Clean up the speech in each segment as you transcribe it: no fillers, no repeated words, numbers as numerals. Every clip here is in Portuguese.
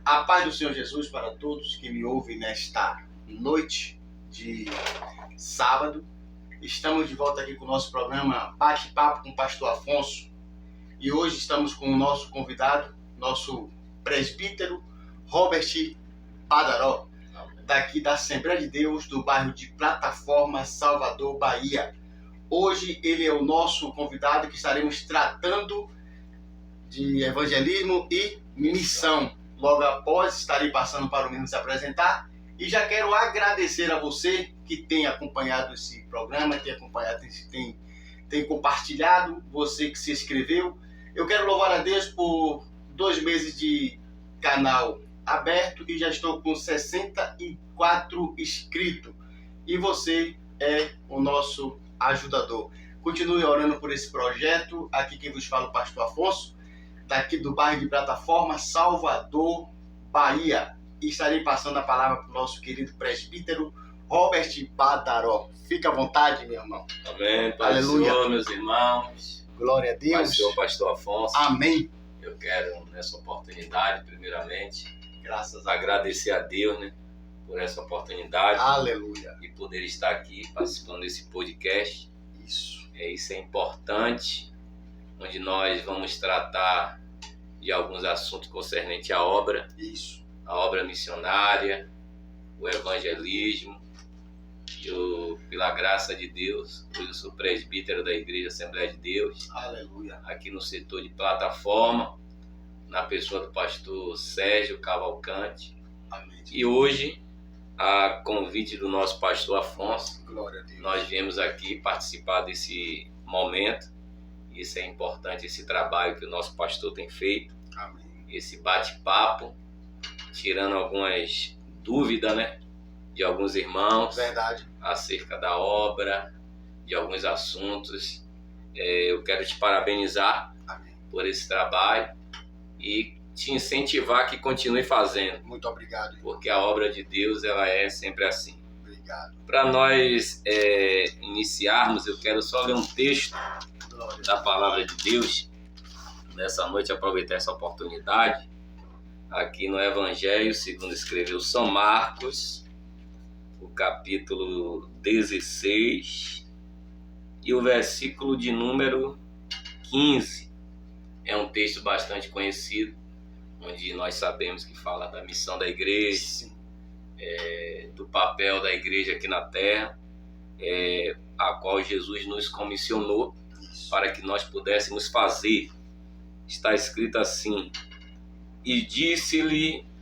A paz do Senhor Jesus para todos que me ouvem nesta noite de sábado. Estamos de volta aqui com o nosso programa Bate-Papo com o Pastor Afonso. E hoje estamos com o nosso convidado, nosso presbítero Robert Badaró, daqui da Assembleia de Deus, do bairro de Plataforma, Salvador, Bahia. Hoje ele é o nosso convidado que estaremos tratando de evangelismo e missão. Logo após, estarei passando para o menino se apresentar. E já quero agradecer a você que tem acompanhado esse programa, tem compartilhado, você que se inscreveu. Eu quero louvar a Deus por 2 meses de canal aberto e já estou com 64 inscritos. E você é o nosso ajudador. Continue orando por esse projeto. Aqui quem vos fala é o Pastor Afonso, daqui do bairro de Plataforma, Salvador, Bahia. E estarei passando a palavra para o nosso querido presbítero Robert Badaró. Fica à vontade, meu irmão. Amém. Pai do Senhor, meus irmãos. Glória a Deus. Pai do Senhor, Pastor Afonso. Amém. Eu quero, nessa oportunidade, primeiramente, Graças agradecer a Deus, por essa oportunidade. Aleluia. E poder estar aqui participando desse podcast. Isso. Isso é importante, onde nós vamos tratar de alguns assuntos concernentes à obra. Isso. A obra missionária, o evangelismo. Pela graça de Deus, hoje eu sou presbítero da Igreja Assembleia de Deus. Aleluia. Aqui no setor de Plataforma, na pessoa do pastor Sérgio Cavalcante. Amém. E hoje, a convite do nosso pastor Afonso, Glória a Deus. nós viemos aqui participar desse momento. Isso é importante, esse trabalho que o nosso pastor tem feito. Amém. Esse bate-papo, tirando algumas dúvidas, de alguns irmãos. Verdade. Acerca da obra, de alguns assuntos. Eu quero te parabenizar. Amém. Por esse trabalho e te incentivar que continue fazendo. Muito obrigado. Porque a obra de Deus, ela é sempre assim. Obrigado. Para nós iniciarmos, eu quero só ler um texto Glória. da Palavra de Deus. Nessa noite, aproveitar essa oportunidade. Aqui no Evangelho, segundo escreveu São Marcos, o capítulo 16 e o versículo de número 15. É um texto bastante conhecido, onde nós sabemos que fala da missão da igreja, Sim. Do papel da igreja aqui na terra, a qual Jesus nos comissionou Isso. para que nós pudéssemos fazer. Está escrito assim: e disse-lhes,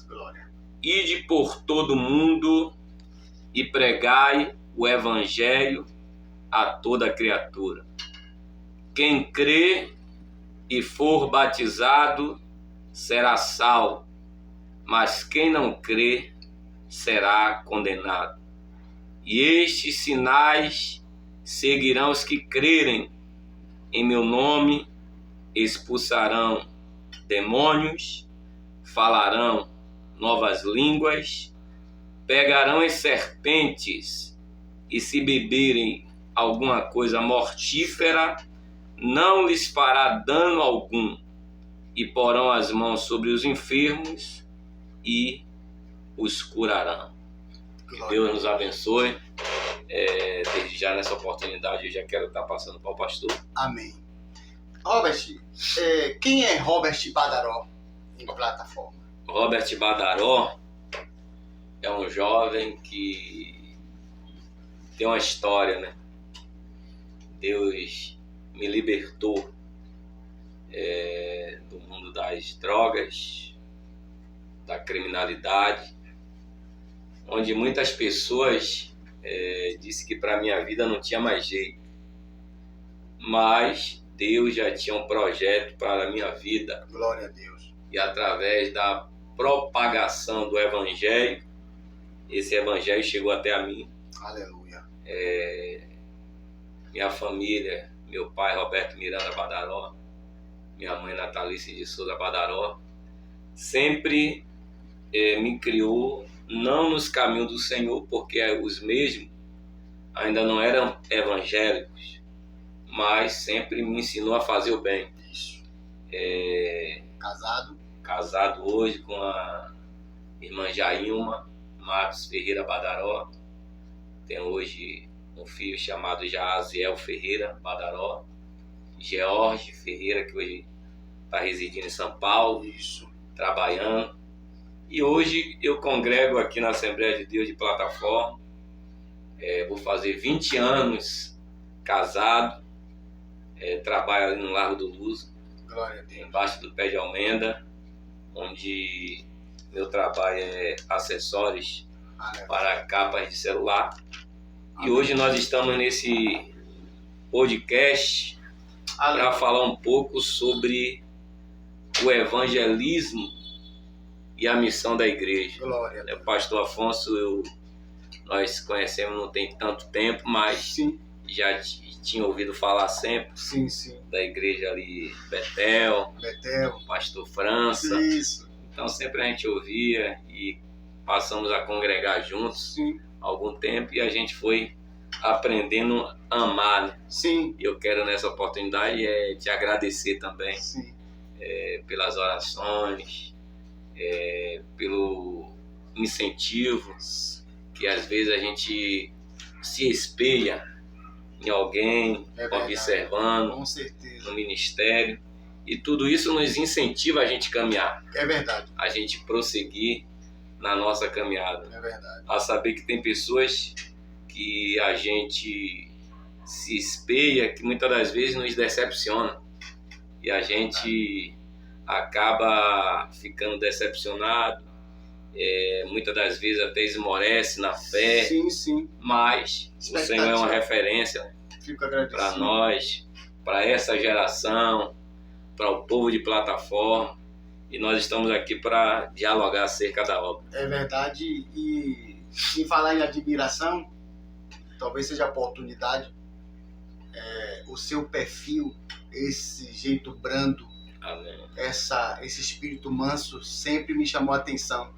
Glória. ide por todo mundo e pregai o evangelho a toda criatura. Quem crê e for batizado será salvo, mas quem não crê será condenado. E estes sinais seguirão os que crerem. Em meu nome expulsarão demônios, falarão novas línguas, pegarão as serpentes, e se beberem alguma coisa mortífera, não lhes fará dano algum, e porão as mãos sobre os enfermos e os curarão. Que Deus nos abençoe. Desde já, nessa oportunidade, eu já quero estar passando para o pastor. Amém. Robert, quem é Robert Badaró em Plataforma? Robert Badaró é um jovem que tem uma história, Deus me libertou do mundo das drogas, da criminalidade, onde muitas pessoas disseram que para a minha vida não tinha mais jeito. Mas Deus já tinha um projeto para a minha vida. Glória a Deus. E através da propagação do Evangelho, esse Evangelho chegou até a mim. Aleluia. Minha família, meu pai Roberto Miranda Badaró, minha mãe Natalice de Souza Badaró, sempre me criou não nos caminhos do Senhor, porque os mesmos ainda não eram evangélicos, mas sempre me ensinou a fazer o bem. Isso. Casado? casado hoje com a irmã Jailma Matos Ferreira Badaró. Tenho hoje um filho chamado Jaziel Ferreira Badaró. George Ferreira, que hoje está residindo em São Paulo, Isso. trabalhando. E hoje eu congrego aqui na Assembleia de Deus de Plataforma. Vou fazer 20 anos casado. Trabalho ali no Largo do Luso, Glória a Deus. embaixo do Pé de Almenda, onde meu trabalho é acessórios para capas de celular. E hoje nós estamos nesse podcast para falar um pouco sobre o evangelismo e a missão da igreja. Glória a Deus. O pastor Afonso, nós conhecemos não tem tanto tempo, mas Sim, já tinha ouvido falar sempre sim, sim. da igreja ali, Betel, Betel. pastor França. Isso. Então sempre a gente ouvia e passamos a congregar juntos Sim, há algum tempo e a gente foi aprendendo a amar, né? sim, Eu quero nessa oportunidade te agradecer também sim. pelas orações, pelo incentivo que às vezes a gente se espelha em alguém, verdade. observando Com certeza. no ministério, e tudo isso nos incentiva a gente caminhar, É verdade. a gente prosseguir na nossa caminhada, É verdade. a saber que tem pessoas que a gente se espelha, que muitas das vezes nos decepciona e a gente acaba ficando decepcionado, muitas das vezes até esmorece na fé, Sim, sim. mas o Senhor é uma referência, né, Fico agradecido. para nós, para essa geração, para o povo de Plataforma, e nós estamos aqui para dialogar acerca da obra. É verdade. E em falar em admiração, talvez seja a oportunidade, o seu perfil, esse jeito brando, Amém. esse espírito manso sempre me chamou a atenção.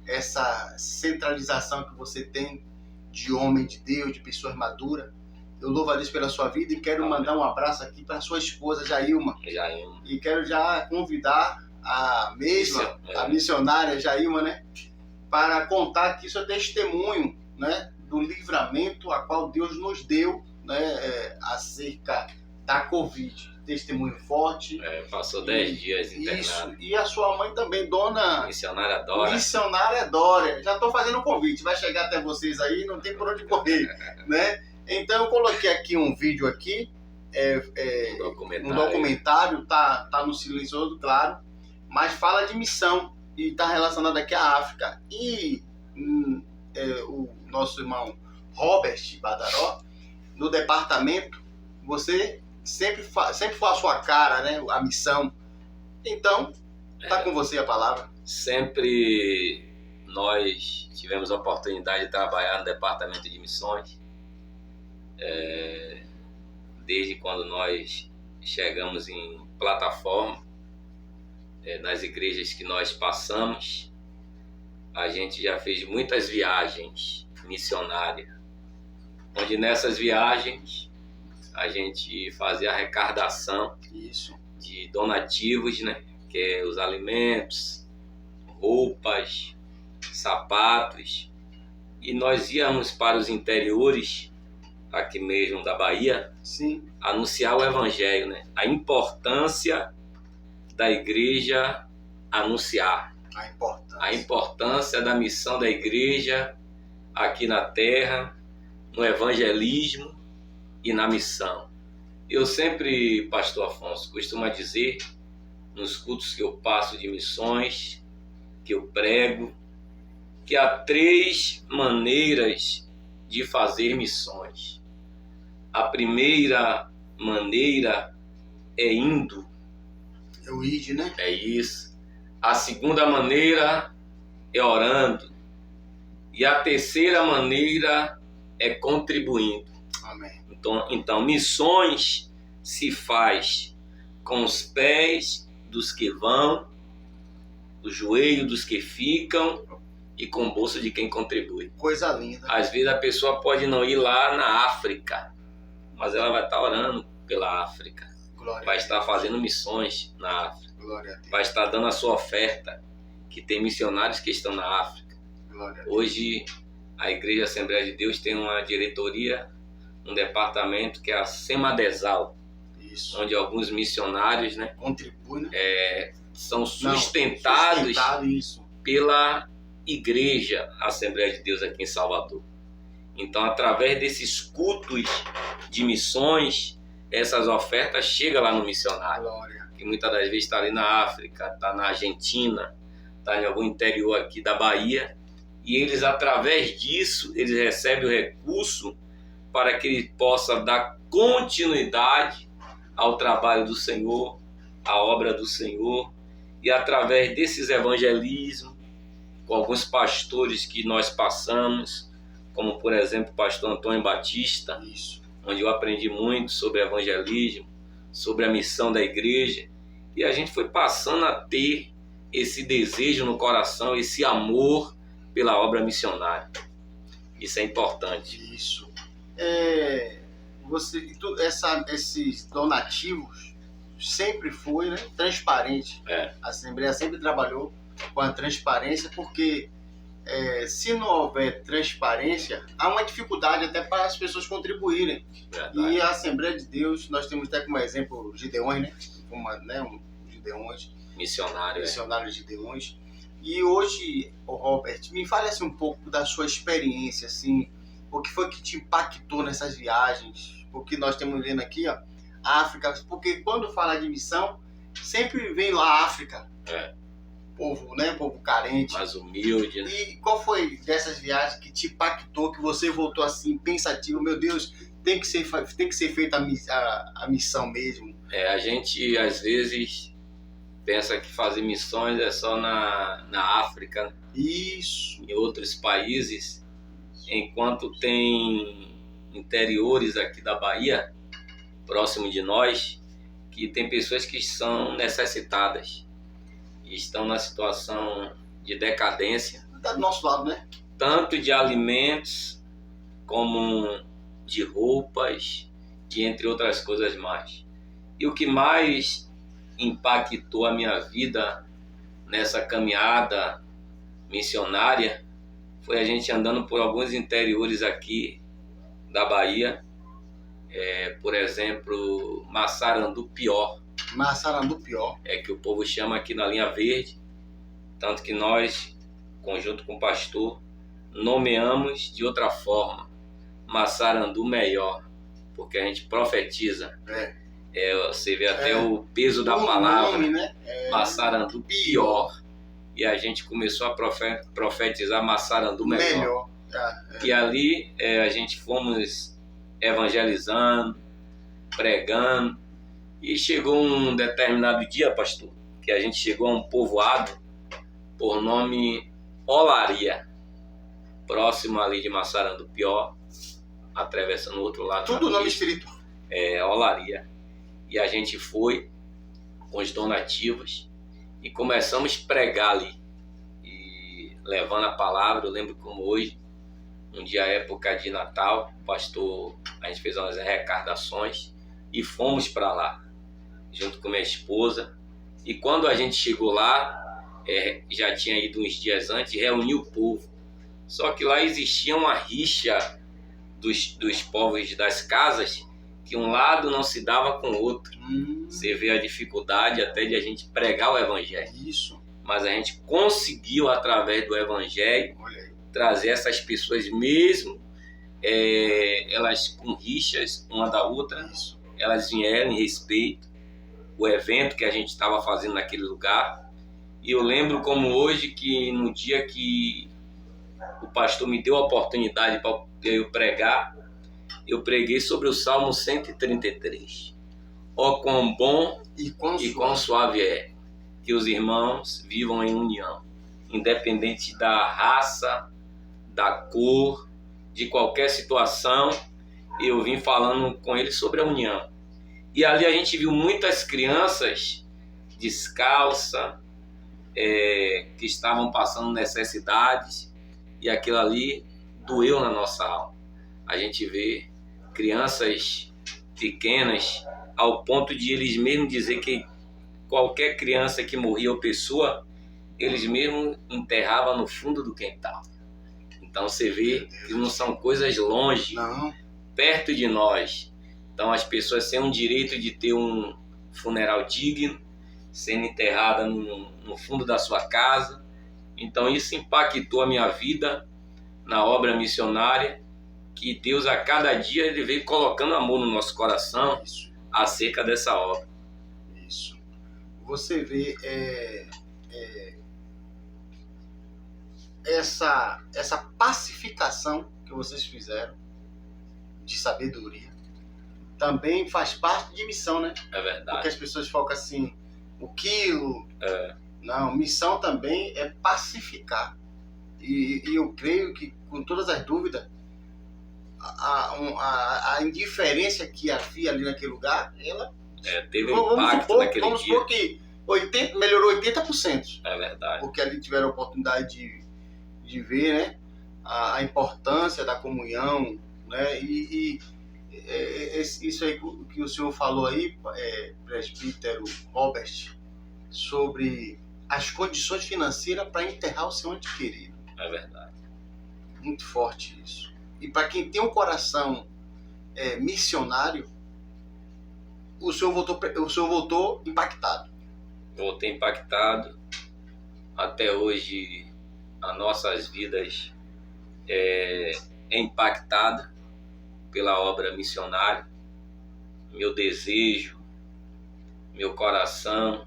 Essa centralização que você tem de homem de Deus, de pessoa madura. Eu louvo a Deus pela sua vida e quero mandar um abraço aqui para sua esposa, Jailma. E quero já convidar a mesma, a missionária Jailma, né, para contar aqui seu testemunho, né, do livramento a qual Deus nos deu, né, acerca da Covid. Testemunho forte. Passou 10 dias internado. Isso. E a sua mãe também, dona Missionária Dora. Missionária Dória. Já estou fazendo o convite, vai chegar até vocês aí, não tem por onde correr, né? Então eu coloquei aqui um vídeo aqui, um documentário, tá no silencioso, claro, mas fala de missão e está relacionado aqui à África. E o nosso irmão Robert Badaró, no departamento, você sempre foi a sua cara, né? A missão. Então, tá com você a palavra. Sempre nós tivemos a oportunidade de trabalhar no departamento de missões. Desde quando nós chegamos em Plataforma, nas igrejas que nós passamos, a gente já fez muitas viagens missionárias, onde nessas viagens a gente fazia arrecadação de donativos, né? Que é os alimentos, roupas, sapatos, e nós íamos para os interiores, aqui mesmo da Bahia, sim, anunciar o evangelho, né? A importância da igreja anunciar, a importância da missão da igreja aqui na terra, no evangelismo e na missão. Eu sempre, pastor Afonso, costumo dizer, nos cultos que eu passo de missões, que eu prego, que há 3 maneiras de fazer missões. A primeira maneira é indo. É o id, né? É isso. A segunda maneira é orando. E a terceira maneira é contribuindo. Amém. Então, missões se faz com os pés dos que vão, o joelho dos que ficam e com o bolso de quem contribui. Coisa linda. Às vezes a pessoa pode não ir lá na África, mas ela vai estar orando pela África. Glória vai estar fazendo missões na África. Glória a Deus. vai estar dando a sua oferta, que tem missionários que estão na África. Glória a Deus. Hoje, a Igreja Assembleia de Deus tem uma diretoria, um departamento que é a Semadesal, Isso. onde alguns missionários, né, Contribui, né? são sustentados Sustentado, isso. pela Igreja Assembleia de Deus aqui em Salvador. Então, através desses cultos de missões, essas ofertas chegam lá no missionário, Glória. que muitas das vezes está ali na África, está na Argentina, está em algum interior aqui da Bahia, e eles, através disso, eles recebem o recurso para que ele possa dar continuidade ao trabalho do Senhor, à obra do Senhor, e através desses evangelismos, com alguns pastores que nós passamos, como por exemplo o pastor Antônio Batista, Isso. onde eu aprendi muito sobre evangelismo, sobre a missão da igreja, e a gente foi passando a ter esse desejo no coração, esse amor pela obra missionária. Isso é importante. Isso. Esses donativos sempre foi, né, transparente. A Assembleia sempre trabalhou com a transparência, porque se não houver transparência, há uma dificuldade até para as pessoas contribuírem. Verdade. E a Assembleia de Deus, nós temos até como exemplo Gideões, né? Gideões, Missionário. Gideões. E hoje, Robert, me fale assim, um pouco da sua experiência, assim, o que foi que te impactou nessas viagens? Porque nós estamos vendo aqui, ó, África, porque quando fala de missão, sempre vem lá a África. Povo, né? Povo carente. Mais humilde, né? E qual foi dessas viagens que te impactou, que você voltou assim, pensativo, meu Deus, tem que ser feita a missão mesmo? A gente, às vezes, pensa que fazer missões é só na África, Isso. em outros países, enquanto tem interiores aqui da Bahia, próximo de nós, que tem pessoas que são necessitadas, e estão na situação de decadência. Tá do nosso lado, né? Tanto de alimentos, como de roupas, e entre outras coisas mais. E o que mais impactou a minha vida nessa caminhada missionária foi a gente andando por alguns interiores aqui da Bahia, por exemplo, Massarandupió, que o povo chama aqui na linha verde, tanto que nós, conjunto com o pastor, nomeamos de outra forma, Massarandu Melhor, porque a gente profetiza. Você vê até o peso da palavra, nome, né? Massarandu Pior. E a gente começou a profetizar Massarandu Melhor. E ali a gente fomos evangelizando, pregando, e chegou um determinado dia, pastor, que a gente chegou a um povoado por nome Olaria, próximo ali de Massarandupió, atravessando o outro lado. Tudo nome espiritual. Olaria. E a gente foi com os donativos e começamos a pregar ali, e levando a palavra. Eu lembro como hoje, um dia época de Natal, pastor, a gente fez umas arrecadações e fomos para lá, junto com minha esposa. E quando a gente chegou lá, já tinha ido uns dias antes, reuniu o povo. Só que lá existia uma rixa dos povos das casas, que um lado não se dava com o outro. Você vê a dificuldade até de a gente pregar o evangelho. Isso. Mas a gente conseguiu, através do evangelho, trazer essas pessoas mesmo, elas com rixas uma da outra. Isso. Elas vieram em respeito o evento que a gente estava fazendo naquele lugar. E eu lembro como hoje, que no dia que o pastor me deu a oportunidade para eu pregar, eu preguei sobre o Salmo 133. Ó, quão bom e quão suave é que os irmãos vivam em união, independente da raça, da cor, de qualquer situação. Eu vim falando com eles sobre a união. E ali a gente viu muitas crianças descalças, que estavam passando necessidades, e aquilo ali doeu na nossa alma. A gente vê crianças pequenas ao ponto de eles mesmos dizer que qualquer criança que morria ou pessoa, eles mesmo enterravam no fundo do quintal. Então você vê que não são coisas longe, Não. perto de nós. Então as pessoas têm o direito de ter um funeral digno, sendo enterrada no fundo da sua casa. Então isso impactou a minha vida na obra missionária, que Deus a cada dia ele veio colocando amor no nosso coração Isso. acerca dessa obra. Isso. Você vê essa pacificação que vocês fizeram de sabedoria também faz parte de missão, né? É verdade. Porque as pessoas focam assim, o quilo. É. Não, missão também é pacificar. E eu creio que, com todas as dúvidas, a indiferença que havia ali naquele lugar, ela Teve um impacto naquele vamos dia. supor que melhorou 80%. É verdade. Porque ali tiveram a oportunidade de ver, né, a importância da comunhão, né, isso aí que o senhor falou aí, presbítero Robert, sobre as condições financeiras para enterrar o seu ente querido. É verdade. Muito forte isso. E para quem tem um coração missionário, o senhor voltou impactado. Voltei impactado. Até hoje, as nossas vidas é impactada pela obra missionária. Meu desejo, meu coração,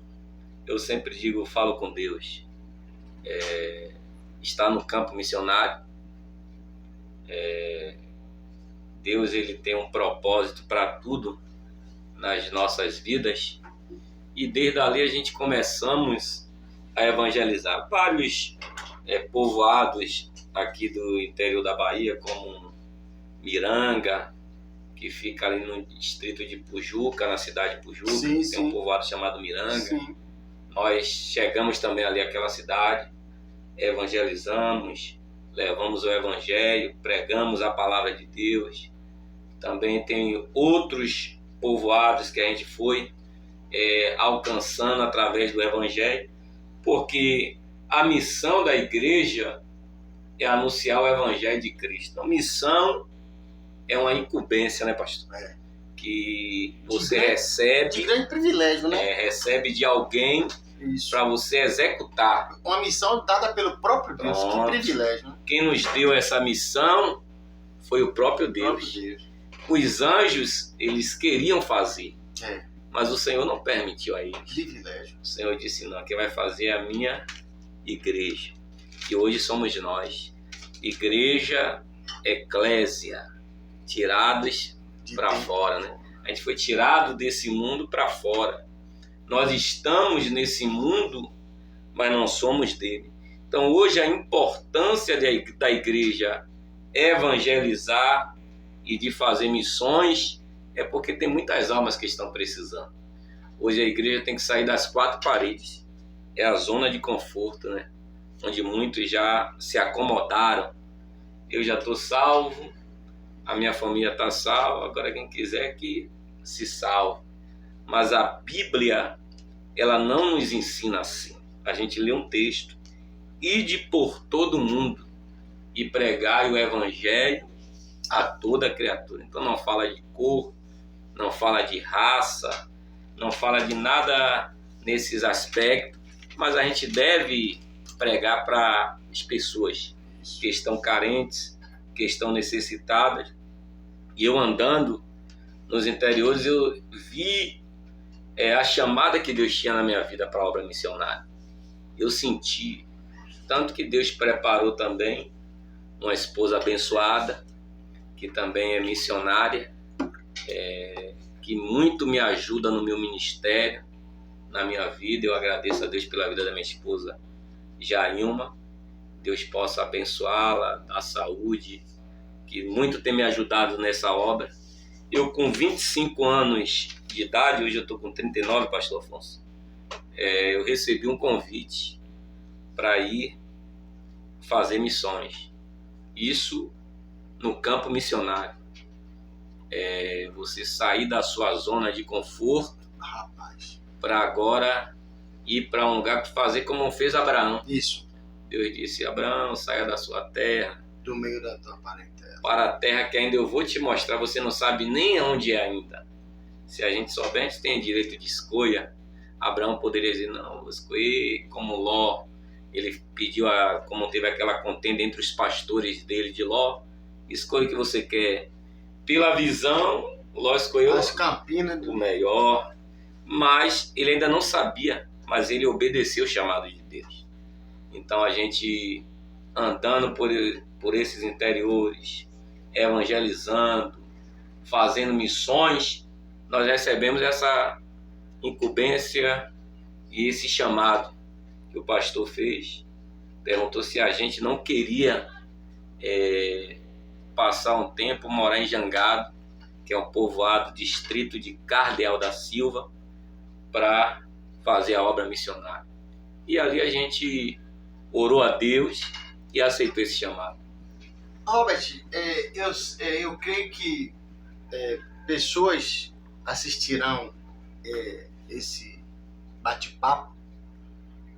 eu sempre digo, eu falo com Deus, está no campo missionário. Deus ele tem um propósito para tudo nas nossas vidas, e desde ali a gente começamos a evangelizar vários povoados aqui do interior da Bahia, como Miranga, que fica ali no distrito de Pujuca, na cidade de Pujuca. Sim, tem um povoado chamado Miranga. Sim. Nós chegamos também ali àquela cidade, evangelizamos, levamos o evangelho, pregamos a palavra de Deus. Também tem outros povoados que a gente foi alcançando através do evangelho, porque a missão da igreja é anunciar o evangelho de Cristo. A missão é uma incumbência, né, pastor? Que você recebe de grande privilégio, né? Recebe de alguém para você executar. Uma missão dada pelo próprio Deus. Pronto. Que privilégio, né? Quem nos deu essa missão foi o próprio Deus. Os anjos, eles queriam fazer, mas o Senhor não permitiu a eles. Privilégio. O Senhor disse, não, quem vai fazer é a minha igreja. E hoje somos nós. Igreja, eclésia, tirados para fora, né? A gente foi tirado desse mundo para fora. Nós estamos nesse mundo, mas não somos dele. Então hoje a importância da igreja evangelizar e de fazer missões é porque tem muitas almas que estão precisando. Hoje a igreja tem que sair das quatro paredes. É a zona de conforto, né? Onde muitos já se acomodaram. Eu já estou salvo, a minha família está salva, agora quem quiser que se salve. Mas a Bíblia, ela não nos ensina assim. A gente lê um texto, ide por todo mundo e pregai o evangelho a toda criatura. Então não fala de cor, não fala de raça, não fala de nada nesses aspectos, mas a gente deve pregar para as pessoas que estão carentes, que estão necessitadas. E eu andando nos interiores, eu vi a chamada que Deus tinha na minha vida para a obra missionária. Eu senti, tanto que Deus preparou também uma esposa abençoada, que também é missionária, que muito me ajuda no meu ministério, na minha vida. Eu agradeço a Deus pela vida da minha esposa, Jailma. Deus possa abençoá-la, dar saúde, que muito tem me ajudado nessa obra. Eu com 25 anos de idade, hoje eu estou com 39, pastor Afonso, eu recebi um convite para ir fazer missões. Isso no campo missionário. Você sair da sua zona de conforto para agora ir para um lugar para fazer como fez Abraão. Isso. Deus disse: Abraão, saia da sua terra, Do meio da tua parentela. para a terra que ainda eu vou te mostrar. Você não sabe nem onde é ainda. Se a gente souber, a gente tem direito de escolha. Abraão poderia dizer: não, vou escolher como Ló. Ele pediu, como teve aquela contenda entre os pastores dele de Ló, escolha o que você quer. Pela visão, Ló escolheu As campinas o melhor, mas ele ainda não sabia, mas ele obedeceu o chamado de Deus. Então a gente andando por esses interiores, evangelizando, fazendo missões, nós recebemos essa incumbência e esse chamado que o pastor fez. Perguntou se a gente não queria passar um tempo, morar em Jangado, que é um povoado distrito de Cardeal da Silva, para fazer a obra missionária. E ali a gente orou a Deus e aceitou esse chamado. Robert, eu creio que pessoas assistirão esse bate-papo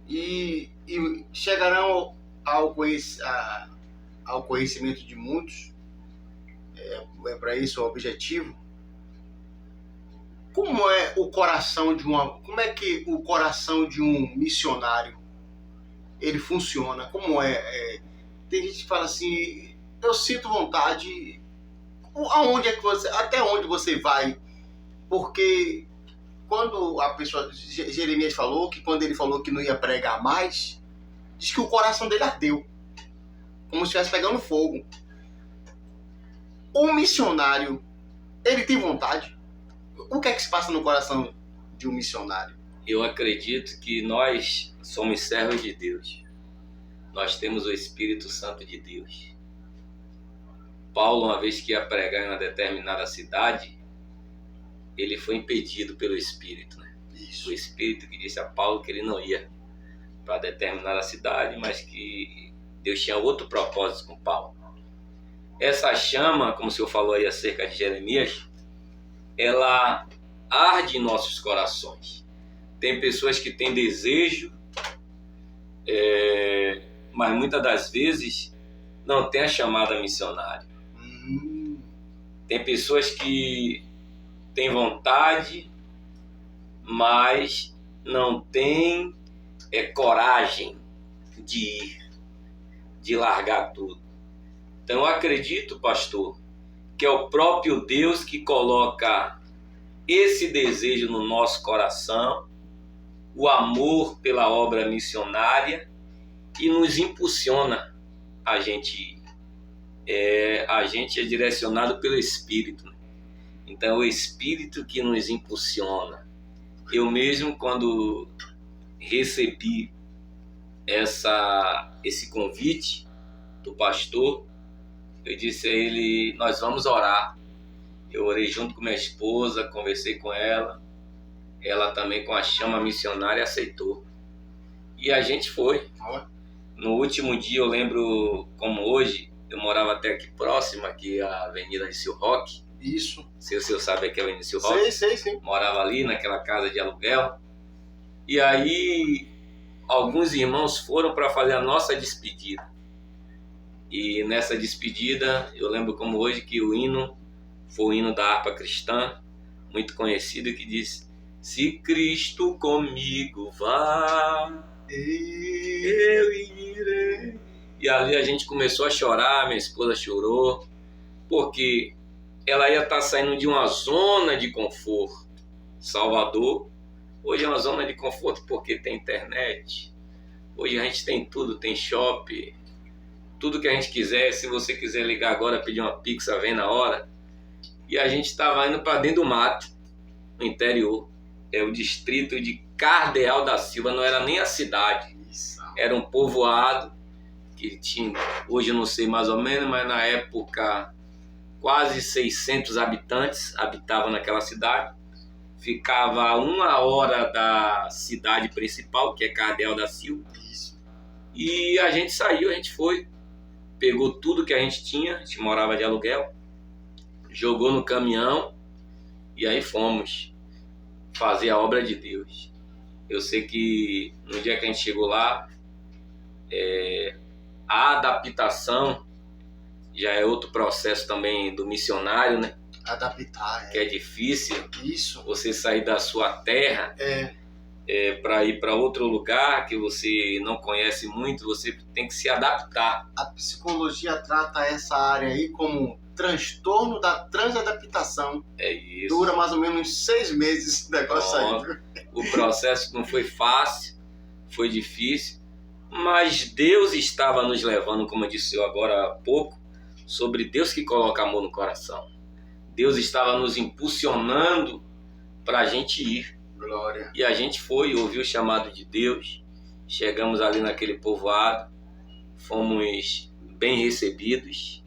e chegarão ao conhecimento de muitos. É para isso o objetivo. Como é que o coração de um missionário ele funciona? Como tem gente que fala assim: eu sinto vontade. Até onde você vai? Porque quando a pessoa, Jeremias falou que quando ele falou que não ia pregar mais, diz que o coração dele ardeu, como se estivesse pegando fogo. O missionário, ele tem vontade? O que é que se passa no coração de um missionário? Eu acredito que nós somos servos de Deus. Nós temos o Espírito Santo de Deus. Paulo, uma vez que ia pregar em uma determinada cidade, ele foi impedido pelo Espírito, né? Isso. O Espírito que disse a Paulo que ele não ia para determinada cidade, mas que Deus tinha outro propósito com Paulo. Essa chama, como o senhor falou aí acerca de Jeremias, ela arde em nossos corações. Tem pessoas que têm desejo, mas muitas das vezes não tem a chamada missionária. Tem pessoas que têm vontade, mas não têm coragem de ir, de largar tudo. Então eu acredito, pastor, que é o próprio Deus que coloca esse desejo no nosso coração, o amor pela obra missionária, e nos impulsiona a gente ir. A gente é direcionado pelo Espírito, né? Então é o Espírito que nos impulsiona. Eu mesmo, quando recebi esse convite do pastor, eu disse a ele: nós vamos orar. Eu orei junto com minha esposa, conversei com ela. Ela também, com a chama missionária, aceitou. E a gente foi. No último dia, eu lembro como hoje, eu morava até aqui próximo, aqui a Avenida Nício Roque. Isso. Se o senhor sabe aqui a Avenida Nício Roque. Sei. Morava ali naquela casa de aluguel. E aí, alguns irmãos foram para fazer a nossa despedida. E nessa despedida, eu lembro como hoje que o hino foi o hino da harpa cristã, muito conhecido, que diz: se Cristo comigo vai, eu irei. E ali a gente começou a chorar, minha esposa chorou, porque ela ia estar saindo de uma zona de conforto. Salvador hoje é uma zona de conforto porque tem internet. Hoje a gente tem tudo, tem shopping, tudo que a gente quiser. Se você quiser ligar agora, pedir uma pizza, vem na hora. E a gente estava indo para dentro do mato, no interior. É o distrito de Cardeal da Silva, não era nem a cidade. Era um povoado que tinha, hoje eu não sei mais ou menos, mas na época quase 600 habitantes habitavam naquela cidade. Ficava a 1 hora da cidade principal, que é Cardeal da Silva. E a gente saiu, a gente foi, pegou tudo que a gente tinha, a gente morava de aluguel, jogou no caminhão e aí fomos fazer a obra de Deus. Eu sei que no dia que a gente chegou lá, a adaptação já é outro processo também do missionário, né? Adaptar, Que é difícil. Isso. Você sair da sua terra para ir para outro lugar que você não conhece muito, você tem que se adaptar. A psicologia trata essa área aí como transtorno da transadaptação. É isso. Dura mais ou menos 6 meses esse negócio aí. O processo não foi fácil, foi difícil, mas Deus estava nos levando, como eu disse eu agora há pouco, sobre Deus que coloca amor no coração. Deus estava nos impulsionando para a gente ir. Glória. E a gente foi, ouviu o chamado de Deus, chegamos ali naquele povoado, fomos bem recebidos.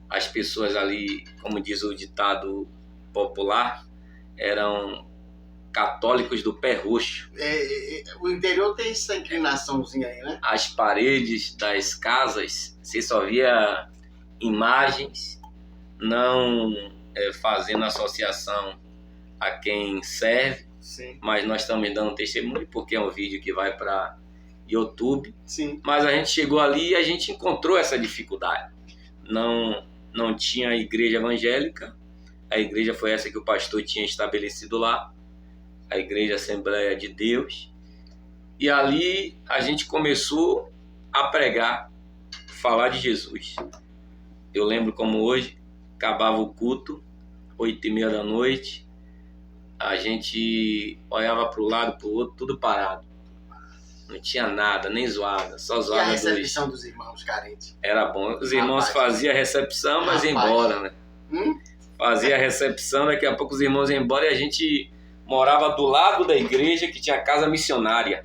As pessoas ali, como diz o ditado popular, eram católicos do pé roxo. O interior tem essa inclinaçãozinha aí, né? As paredes das casas, você só via imagens, não fazendo associação a quem serve. Sim. Mas nós estamos dando testemunho porque é um vídeo que vai para YouTube. Sim. Mas a gente chegou ali e a gente encontrou essa dificuldade. Não tinha igreja evangélica. A igreja foi essa que o pastor tinha estabelecido lá, a Igreja Assembleia de Deus. E ali a gente começou a pregar, falar de Jesus. Eu lembro como hoje, acabava o culto, 8h30 da noite, a gente olhava para o lado, para o outro, tudo parado. Não tinha nada, nem zoada, só zoada. E a recepção dos irmãos carentes? Era bom. Os irmãos faziam a recepção, mas iam embora, né? Fazia a recepção, daqui a pouco os irmãos iam embora e a gente morava do lado da igreja que tinha casa missionária.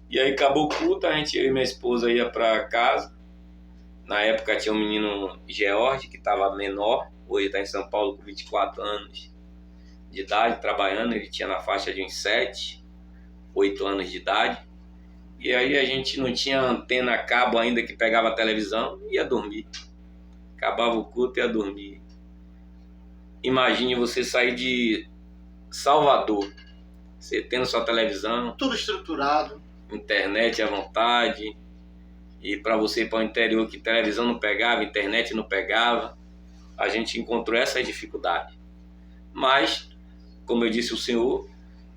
E aí acabou o culto, eu e minha esposa ia para casa. Na época tinha um menino George, que estava menor, hoje está em São Paulo com 24 anos de idade, trabalhando. Ele tinha na faixa de uns 7, 8 anos de idade. E aí a gente não tinha antena a cabo ainda que pegava a televisão, ia dormir. Acabava o culto e ia dormir. Imagine você sair de Salvador, você tendo sua televisão, tudo estruturado, internet à vontade, e para você ir para o interior que televisão não pegava, internet não pegava, a gente encontrou essa dificuldade. Mas, como eu disse ao Senhor,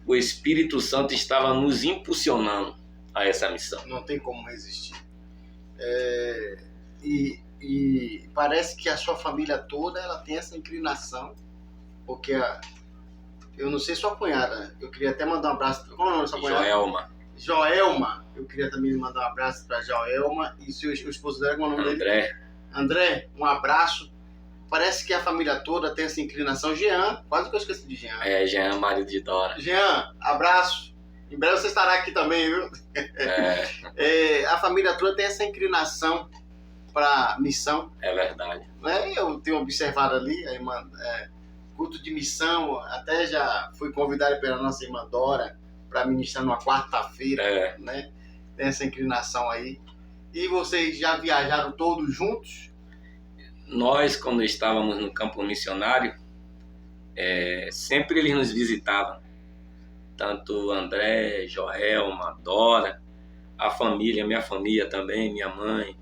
o Espírito Santo estava nos impulsionando a essa missão. Não tem como resistir. E parece que a sua família toda ela tem essa inclinação, porque eu não sei sua cunhada, eu queria até mandar um abraço. Qual é o nome da sua cunhada? Joelma. Eu queria também mandar um abraço para Joelma e o esposo dela, qual é o nome dele? André, um abraço. Parece que a família toda tem essa inclinação. Jean, quase que eu esqueci de Jean. Jean, marido de Dora. Jean, abraço. Em breve você estará aqui também, viu? A família toda tem essa inclinação para missão. É verdade. Eu tenho observado ali, a irmã, culto de missão, até já fui convidado pela nossa irmã Dora para ministrar numa quarta-feira, né? Tem essa inclinação aí. E vocês já viajaram todos juntos? Nós, quando estávamos no campo missionário, sempre eles nos visitavam. Tanto André, Joelma, Dora, a família, minha família também, minha mãe,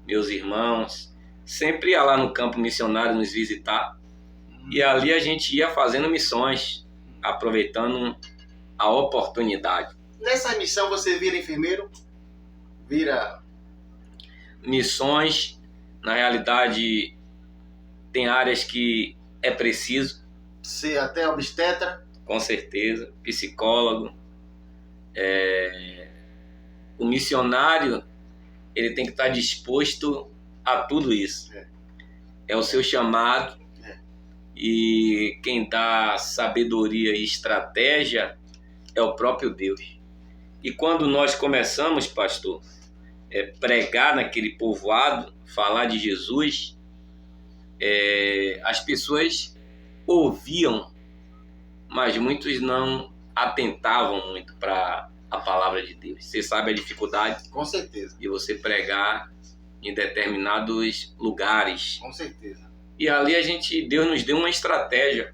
meus irmãos, sempre ia lá no campo missionário nos visitar. E ali a gente ia fazendo missões, aproveitando a oportunidade. Nessa missão você vira enfermeiro? Vira... Missões, na realidade, tem áreas que é preciso. Ser até obstetra? Com certeza, psicólogo. O missionário, ele tem que estar disposto a tudo isso. É o seu chamado. E quem dá sabedoria e estratégia é o próprio Deus. E quando nós começamos, pastor, pregar naquele povoado, falar de Jesus, as pessoas ouviam, mas muitos não atentavam muito para a palavra de Deus. Você sabe a dificuldade? Com certeza. De você pregar em determinados lugares. Com certeza. E ali Deus nos deu uma estratégia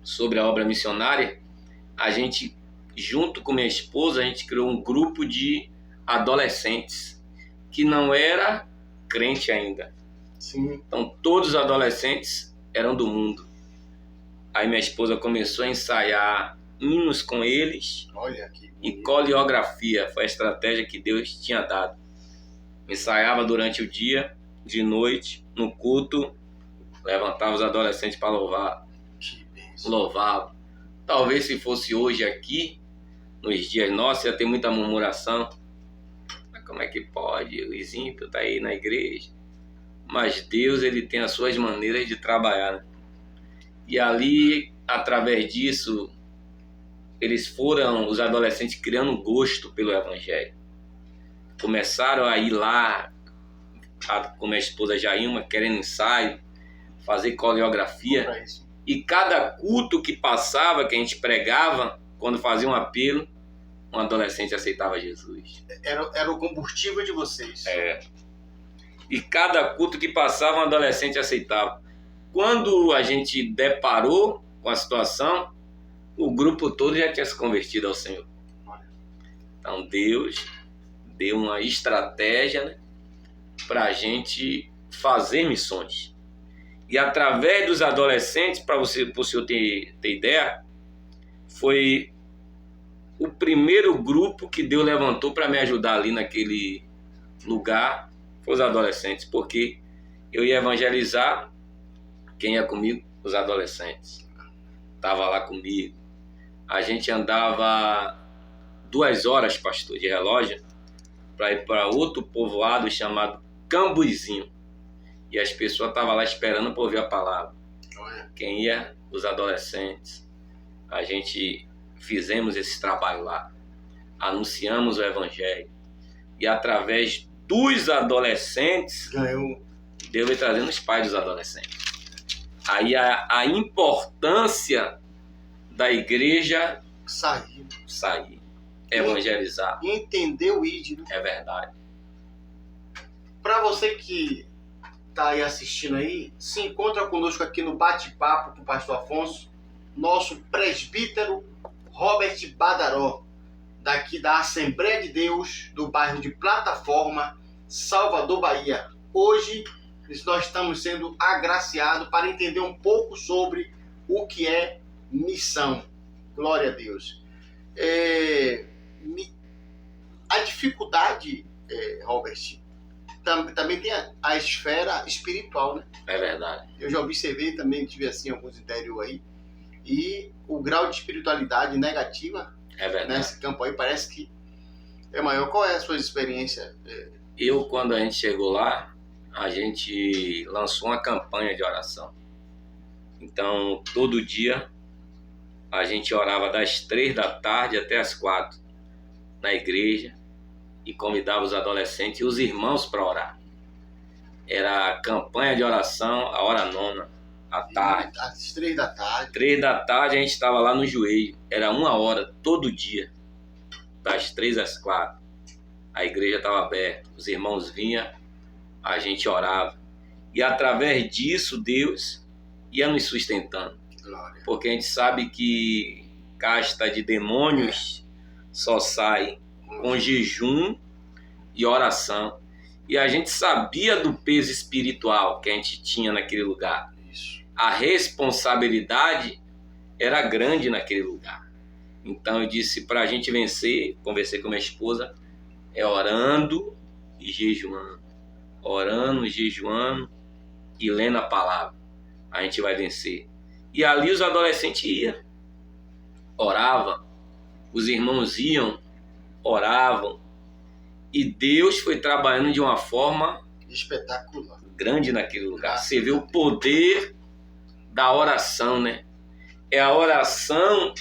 sobre a obra missionária. A gente junto com minha esposa, a gente criou um grupo de adolescentes que não era crente ainda. Sim. Então, todos os adolescentes eram do mundo. Aí minha esposa começou a ensaiar hinos com eles. Olha aqui. E coreografia. Foi a estratégia que Deus tinha dado. Ensaiava durante o dia, de noite, no culto, levantava os adolescentes para louvar. Que bênção. Louvava. Talvez se fosse hoje aqui, nos dias nossos, ia ter muita murmuração. Mas como é que pode? O ímpio está aí na igreja. Mas Deus, ele tem as suas maneiras de trabalhar, né? E ali, através disso, eles foram, os adolescentes, criando gosto pelo Evangelho. Começaram a ir lá, com minha esposa Jailma, querendo ensaio, fazer coreografia. E cada culto que passava, que a gente pregava, quando fazia um apelo, um adolescente aceitava Jesus. Era o combustível de vocês. E cada culto que passava, um adolescente aceitava. Quando a gente deparou com a situação, o grupo todo já tinha se convertido ao Senhor. Então Deus deu uma estratégia, né, para a gente fazer missões. E através dos adolescentes, para o senhor ter ideia, foi o primeiro grupo que Deus levantou para me ajudar ali naquele lugar, foi os adolescentes, porque eu ia evangelizar. Quem ia comigo? Os adolescentes. Estava lá comigo. A gente andava 2 horas, pastor, de relógio, para ir para outro povoado chamado Cambuizinho. E as pessoas estavam lá esperando para ouvir a palavra. Quem ia? Os adolescentes. A gente fizemos esse trabalho lá. Anunciamos o Evangelho. E através dos adolescentes, Deus veio trazendo os pais dos adolescentes. Aí a importância da igreja sair, evangelizar. Entender o ID, né? É verdade. Para você que está aí assistindo aí, se encontra conosco aqui no bate-papo com o pastor Afonso, nosso presbítero Robert Badaró, daqui da Assembleia de Deus, do bairro de Plataforma, Salvador, Bahia. Hoje nós estamos sendo agraciados para entender um pouco sobre o que é missão. Glória a Deus. A dificuldade, Robert, também tem a esfera espiritual, né? É verdade. Eu já observei, também tive assim alguns interior aí, e o grau de espiritualidade negativa nesse campo aí parece que é maior. Qual é a sua experiência? Quando a gente chegou lá, a gente lançou uma campanha de oração. Então, todo dia, a gente orava das 3 da tarde até as 4 na igreja e convidava os adolescentes e os irmãos para orar. Era a campanha de oração, a hora 9, à tarde. Às 3 da tarde. 3 da tarde a gente estava lá no joelho. Era 1 hora, todo dia. Das 3 às 4. A igreja estava aberta. Os irmãos vinham, a gente orava. E através disso, Deus ia nos sustentando. Glória. Porque a gente sabe que casta de demônios só sai com jejum e oração. E a gente sabia do peso espiritual que a gente tinha naquele lugar. Isso. A responsabilidade era grande naquele lugar. Então eu disse, para a gente vencer, conversei com minha esposa, é orando e jejuando. Orando, jejuando e lendo a palavra. A gente vai vencer. E ali os adolescentes iam. Oravam. Os irmãos iam, oravam. E Deus foi trabalhando de uma forma espetacular, grande naquele lugar. Você vê o poder da oração, né? É a oração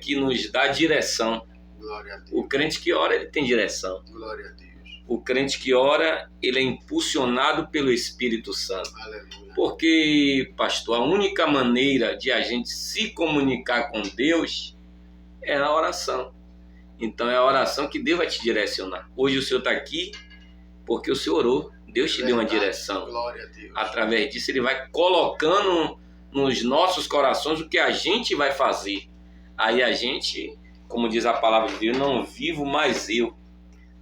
que nos dá direção. Glória a Deus. O crente que ora, ele tem direção. Glória a Deus. O crente que ora, ele é impulsionado pelo Espírito Santo. Aleluia. Porque, pastor, a única maneira de a gente se comunicar com Deus é a oração. Então é a oração que Deus vai te direcionar. Hoje o senhor está aqui porque o senhor orou. Deus te deu uma direção. Glória a Deus. Através disso ele vai colocando nos nossos corações o que a gente vai fazer. Aí a gente como diz a palavra de Deus, não vivo mais eu,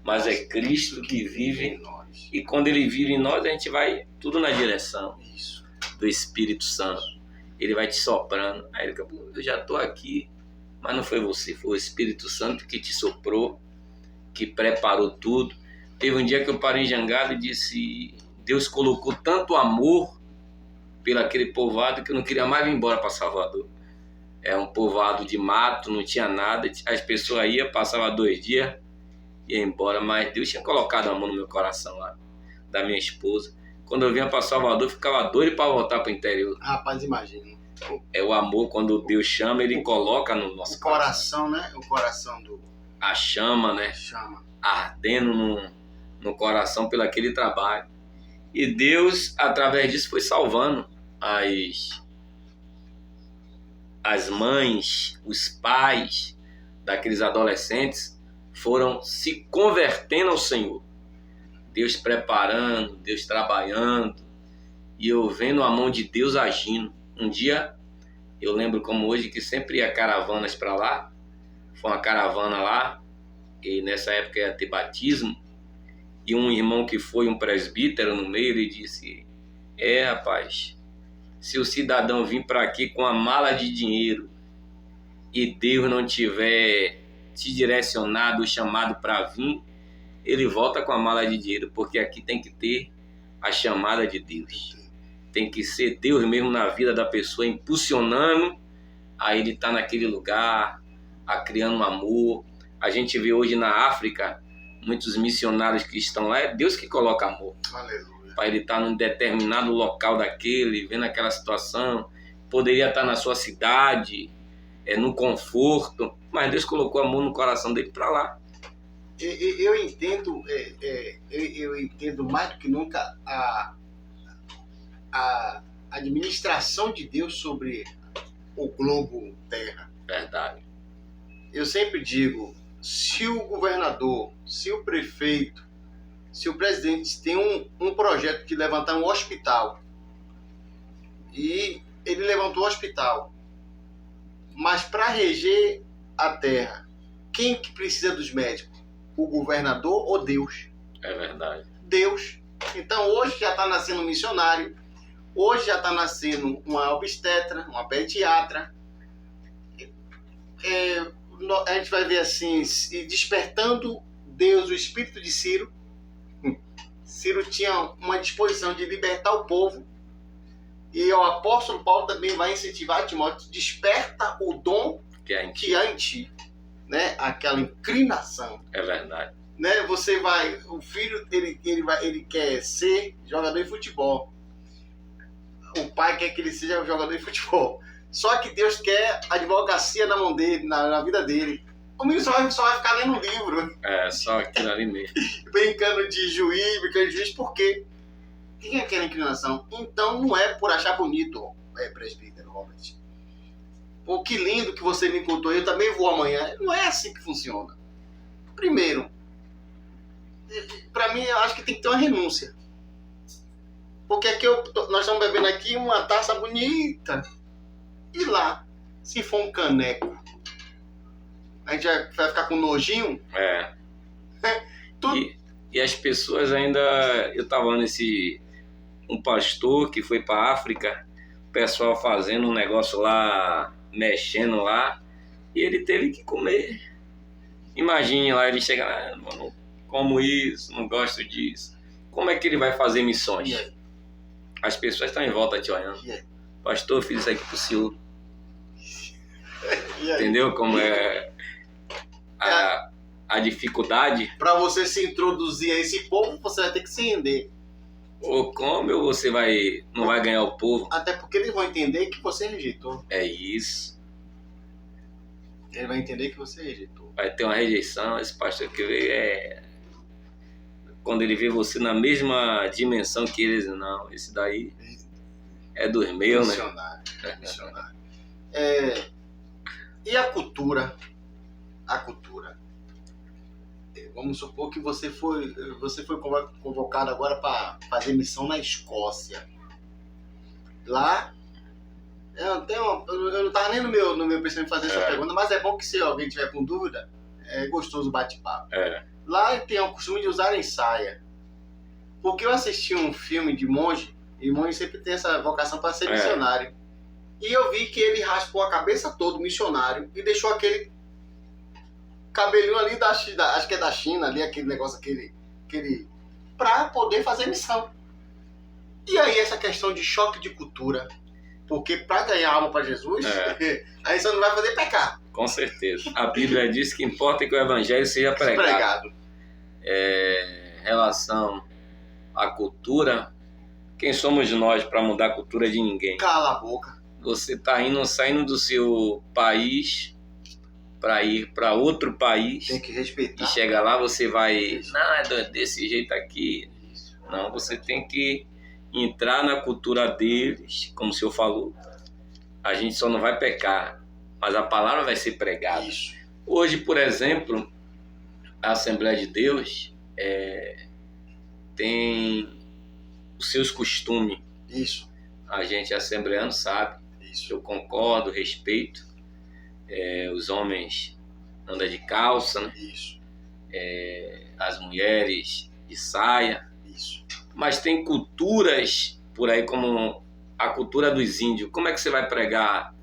mas é Cristo que vive em nós. E quando ele vive em nós, a gente vai tudo na direção Isso. do Espírito Santo. Ele vai te soprando. Aí ele acabou, eu já estou aqui, mas não foi você, foi o Espírito Santo que te soprou, que preparou tudo. Teve um dia que eu parei em Jangada e disse, Deus colocou tanto amor pelo aquele povoado que eu não queria mais vir embora para Salvador. É um povoado de mato, não tinha nada, as pessoas iam, passavam 2 dias, ia embora, mas Deus tinha colocado a mão no meu coração lá, da minha esposa. Quando eu vinha para Salvador, eu ficava doido para voltar para o interior. Rapaz, imagina. É o amor, quando Deus chama, ele coloca no nosso coração, né? O coração do... A chama, né? Chama. Ardendo no coração pelo aquele trabalho. E Deus, através disso, foi salvando as mães, os pais daqueles adolescentes, foram se convertendo ao Senhor. Deus preparando, Deus trabalhando, e eu vendo a mão de Deus agindo. Um dia, eu lembro como hoje, que sempre ia caravanas para lá, foi uma caravana lá, e nessa época ia ter batismo, e um irmão que foi um presbítero no meio, ele disse, rapaz, se o cidadão vir para aqui com a mala de dinheiro, e Deus não tiver te direcionado, chamado para vir, ele volta com a mala de dinheiro, porque aqui tem que ter a chamada de Deus. Tem que ser Deus mesmo na vida da pessoa, impulsionando a ele estar naquele lugar, a criando um amor. A gente vê hoje na África, muitos missionários que estão lá, é Deus que coloca amor. Aleluia. Para ele estar num determinado local daquele, vendo aquela situação, poderia estar na sua cidade, no conforto, mas Deus colocou amor no coração dele para lá. Eu entendo, eu entendo mais do que nunca a administração de Deus sobre o globo Terra. Verdade. Eu sempre digo, se o governador, se o prefeito, se o presidente tem um projeto de levantar um hospital, e ele levantou o hospital, mas para reger a terra, quem que precisa dos médicos? O governador ou Deus? É verdade. Deus. Então hoje já está nascendo um missionário, hoje já está nascendo uma obstetra, uma pediatra. A gente vai ver assim, despertando Deus, o espírito de Ciro. Ciro tinha uma disposição de libertar o povo, e o apóstolo Paulo também vai incentivar Timóteo, desperta o dom que há em ti, né? Aquela inclinação. É verdade. Né? Você vai, o filho ele quer ser jogador de futebol, o pai quer que ele seja jogador de futebol, só que Deus quer a advocacia na mão dele, na vida dele. O menino só vai ficar lendo um livro. Só aquilo ali mesmo. Brincando de juiz, por quê? Quem é aquela inclinação? Então não é por achar bonito, presbítero Robert. Pô, que lindo que você me contou, eu também vou amanhã. Não é assim que funciona. Primeiro, para mim, eu acho que tem que ter uma renúncia. Porque aqui nós estamos bebendo aqui uma taça bonita. E lá, se for um caneco, a gente vai ficar com nojinho? Tudo. E as pessoas ainda... Eu estava vendo um pastor que foi para a África, o pessoal fazendo um negócio lá, mexendo lá, e ele teve que comer. Imagine lá, ele chega lá, não como isso, não gosto disso. Como é que ele vai fazer missões? As pessoas estão em volta te olhando. Pastor, eu fiz isso aqui pro senhor. Entendeu como é a dificuldade? Para você se introduzir a esse povo, você vai ter que se render. Ou come ou você não vai ganhar o povo. Até porque eles vão entender que você rejeitou. É isso. Ele vai entender que você rejeitou. Vai ter uma rejeição. Esse pastor que veio quando ele vê você na mesma dimensão que eles, não, esse daí é dos meus, né? Missionário. E a cultura? A cultura. Vamos supor que você foi convocado agora para fazer missão na Escócia. Lá Eu não estava nem no meu pensamento em fazer essa pergunta, mas é bom que se alguém tiver com dúvida, é gostoso o bate-papo. Lá tem o costume de usarem saia. Porque eu assisti um filme de monge, e monge sempre tem essa vocação para ser missionário. E eu vi que ele raspou a cabeça toda, missionário, e deixou aquele cabelinho ali acho que é da China, ali, aquele negócio, aquele para poder fazer missão. E aí essa questão de choque de cultura, porque para ganhar alma para Jesus, aí você não vai fazer pecar. Com certeza. A Bíblia diz que importa que o evangelho seja pregado. Relação à cultura, quem somos nós para mudar a cultura de ninguém? Cala a boca. Você está saindo do seu país para ir para outro país. Tem que respeitar. E chega lá, você vai... Não, é desse jeito aqui. Não, você tem que entrar na cultura deles, como o senhor falou. A gente só não vai pecar, mas a palavra vai ser pregada. Isso. Hoje, por exemplo, a Assembleia de Deus tem os seus costumes. Isso. A gente assembleano sabe. Isso. Eu concordo, respeito. Os homens andam de calça, né? Isso. As mulheres de saia. Isso. Mas tem culturas por aí, como a cultura dos índios. Como é que você vai pregar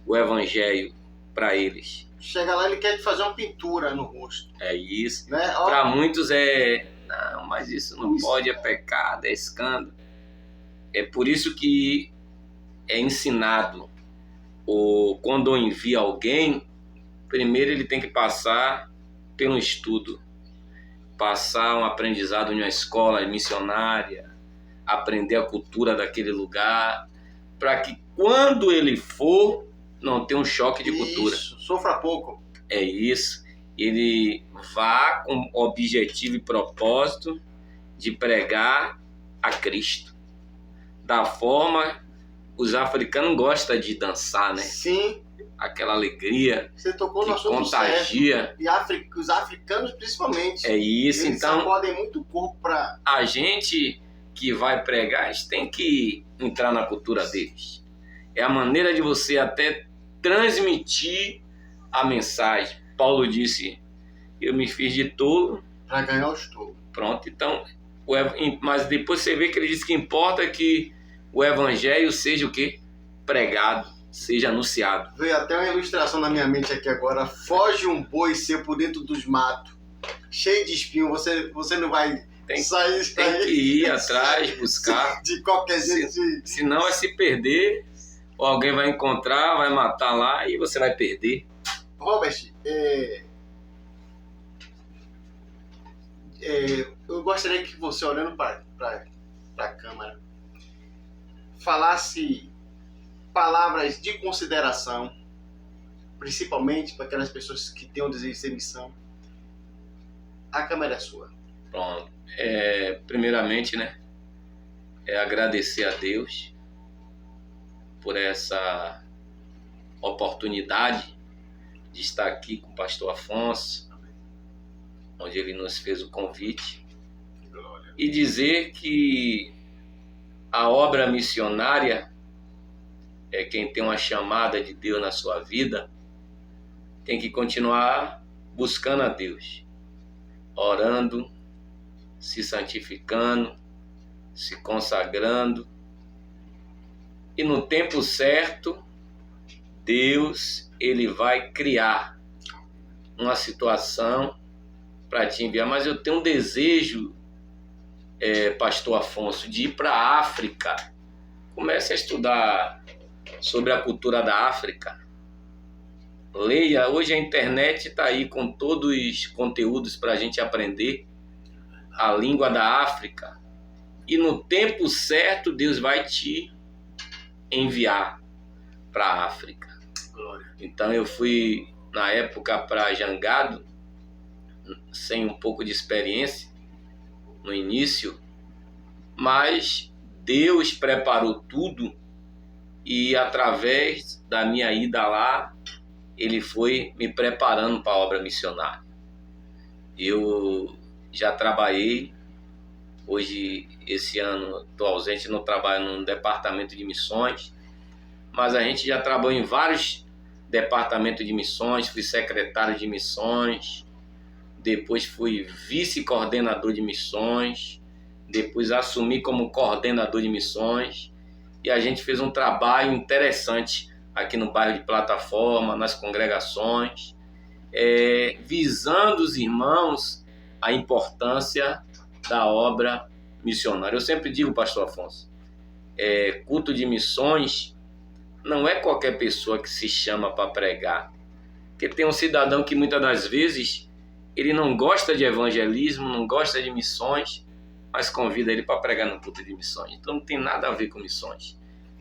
o evangelho para eles? Chega lá, ele quer te fazer uma pintura no rosto. É isso. Né? Para muitos não, mas isso não pode, é pecado, é escândalo. É por isso que é ensinado, ou quando envia alguém, primeiro ele tem que passar pelo estudo, passar um aprendizado em uma escola missionária, aprender a cultura daquele lugar, para que quando ele for, não tenha um choque de cultura. Isso, sofra pouco. É isso. Ele vá com objetivo e propósito de pregar a Cristo. Da forma, os africanos gostam de dançar, né? Sim. Aquela alegria. Você tocou no que assunto contagia. Certo. E os africanos principalmente. É isso. Eles então sacodem muito corpo para... A gente que vai pregar, a gente tem que entrar na cultura deles. É a maneira de você até transmitir a mensagem. Paulo disse, eu me fiz de tolo. Para ganhar os tolos. Pronto, então... Mas depois você vê que ele diz que importa que o evangelho seja o quê? Pregado, seja anunciado. Veio até uma ilustração na minha mente aqui agora. Foge um boi seu por dentro dos matos, cheio de espinho, você não vai sair. Tem que ir atrás, buscar. De qualquer jeito. Senão vai se perder, ou alguém vai encontrar, vai matar lá e você vai perder. Robert, eu gostaria que você, olhando para a câmera, falasse palavras de consideração, principalmente para aquelas pessoas que têm o desejo de ser missão. A câmera é sua. Pronto. Primeiramente, né, agradecer a Deus por essa oportunidade de estar aqui com o pastor Afonso, onde ele nos fez o convite, e dizer que a obra missionária quem tem uma chamada de Deus na sua vida tem que continuar buscando a Deus, orando, se santificando, se consagrando, e no tempo certo Deus ele vai criar uma situação para te enviar. Mas eu tenho um desejo, pastor Afonso, de ir para a África. Comece a estudar sobre a cultura da África. Leia, hoje a internet está aí com todos os conteúdos para a gente aprender a língua da África. E no tempo certo Deus vai te enviar para a África. Então eu fui na época para Jangado, sem um pouco de experiência no início, mas Deus preparou tudo e através da minha ida lá, Ele foi me preparando para a obra missionária. Eu já trabalhei, hoje, esse ano, estou ausente, não trabalho no departamento de missões, mas a gente já trabalhou em vários departamentos de missões, fui secretário de missões, depois fui vice-coordenador de missões, depois assumi como coordenador de missões, e a gente fez um trabalho interessante aqui no bairro de Plataforma, nas congregações, visando os irmãos a importância da obra missionária. Eu sempre digo, pastor Afonso, culto de missões não é qualquer pessoa que se chama para pregar, porque tem um cidadão que muitas das vezes ele não gosta de evangelismo, não gosta de missões, mas convida ele para pregar no culto de missões. Então não tem nada a ver com missões.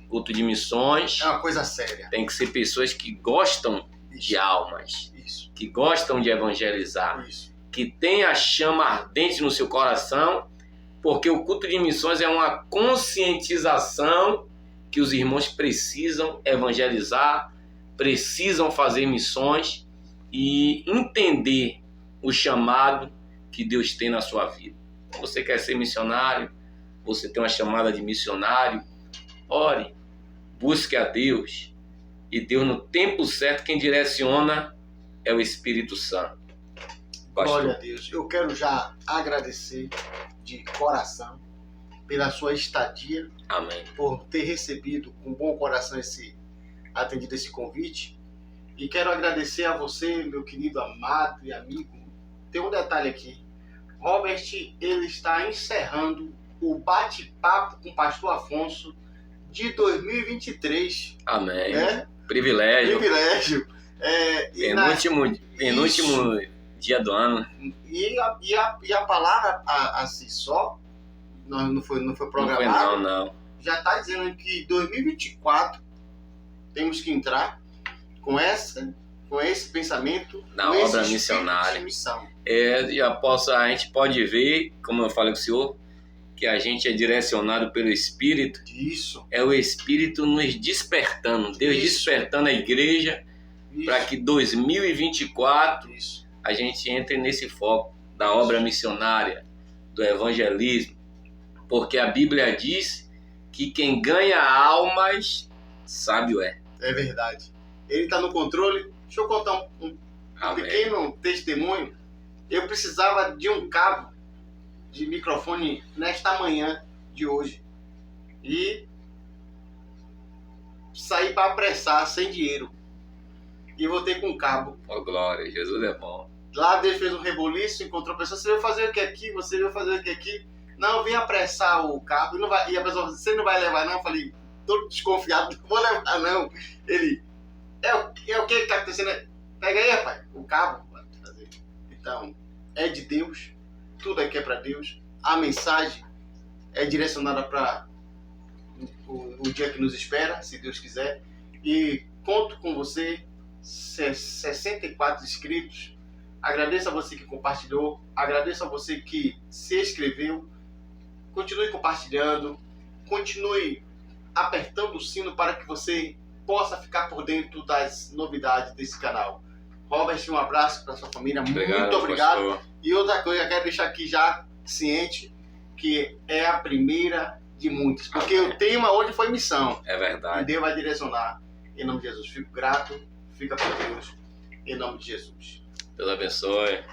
Culto de missões é uma coisa séria. Tem que ser pessoas que gostam de almas, que gostam de evangelizar, que têm a chama ardente no seu coração, porque o culto de missões é uma conscientização que os irmãos precisam evangelizar, precisam fazer missões e entender o chamado que Deus tem na sua vida. Você quer ser missionário? Você tem uma chamada de missionário? Ore, busque a Deus. E Deus, no tempo certo, quem direciona é o Espírito Santo. Pastor. Glória a Deus. Eu quero já agradecer de coração pela sua estadia. Amém. Por ter recebido com bom coração atendido esse convite. E quero agradecer a você, meu querido amado e amigo. Tem um detalhe aqui. Robert, ele está encerrando o bate-papo com o pastor Afonso de 2023. Amém. Né? Privilégio. Penúltimo dia do ano. E a palavra a si só, não foi programado. Não. Já está dizendo que 2024 temos que entrar com esse pensamento na obra missionária. A gente pode ver, como eu falei com o senhor, que a gente é direcionado pelo Espírito. Isso. É o Espírito nos despertando, Deus despertando a igreja para que 2024 a gente entre nesse foco da obra missionária, do evangelismo, porque a Bíblia diz que quem ganha almas, sábio é. É verdade. Ele está no controle. Deixa eu contar um pequeno testemunho. Eu precisava de um cabo de microfone nesta manhã de hoje. E saí para apressar sem dinheiro. E voltei com um cabo. Oh, glória, Jesus é bom. Lá Deus fez um reboliço, encontrou a pessoa. Você veio fazer o que aqui? Você veio fazer o que aqui? Não, eu vim apressar o cabo. E a pessoa, você não vai levar não? Eu falei, todo desconfiado, não vou levar não. Ele, é o que está acontecendo? Pega aí, rapaz, o cabo. Então, é de Deus, tudo aqui é para Deus. A mensagem é direcionada para o dia que nos espera, se Deus quiser. E conto com você, 64 inscritos. Agradeço a você que compartilhou, agradeço a você que se inscreveu. Continue compartilhando, continue apertando o sino para que você possa ficar por dentro das novidades desse canal. Robert, um abraço para sua família. Muito obrigado. Pastor. E outra coisa, eu quero deixar aqui já ciente que é a primeira de muitas. Porque o tema hoje foi missão. É verdade. E Deus vai direcionar. Em nome de Jesus. Fico grato. Fica com Deus. Em nome de Jesus. Deus abençoe.